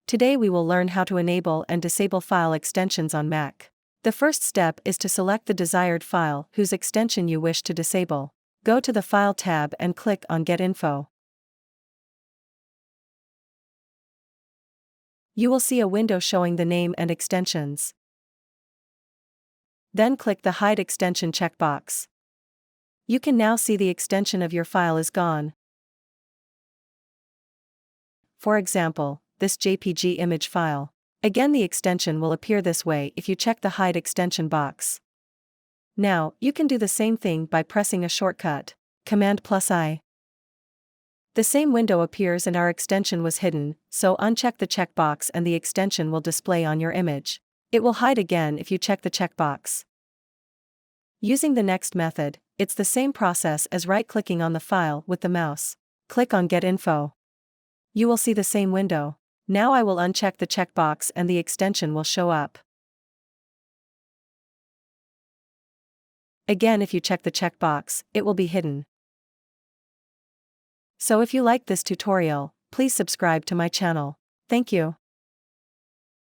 Today we will learn how to enable and disable file extensions on Mac. The first step is to select the desired file whose extension you wish to disable. Go to the File tab and click on Get Info. You will see a window showing the name and extensions. Then click the Hide Extension checkbox. You can now see the extension of your file is gone. For example, this JPG image file. Again, the extension will appear this way if you check the Hide Extension box. Now, you can do the same thing by pressing a shortcut, Command+I. The same window appears and our extension was hidden, so uncheck the checkbox and the extension will display on your image. It will hide again if you check the checkbox. Using the next method, it's the same process as right-clicking on the file with the mouse. Click on Get Info. You will see the same window. Now I will uncheck the checkbox and the extension will show up. Again, if you check the checkbox, it will be hidden. So if you like this tutorial, please subscribe to my channel. Thank you.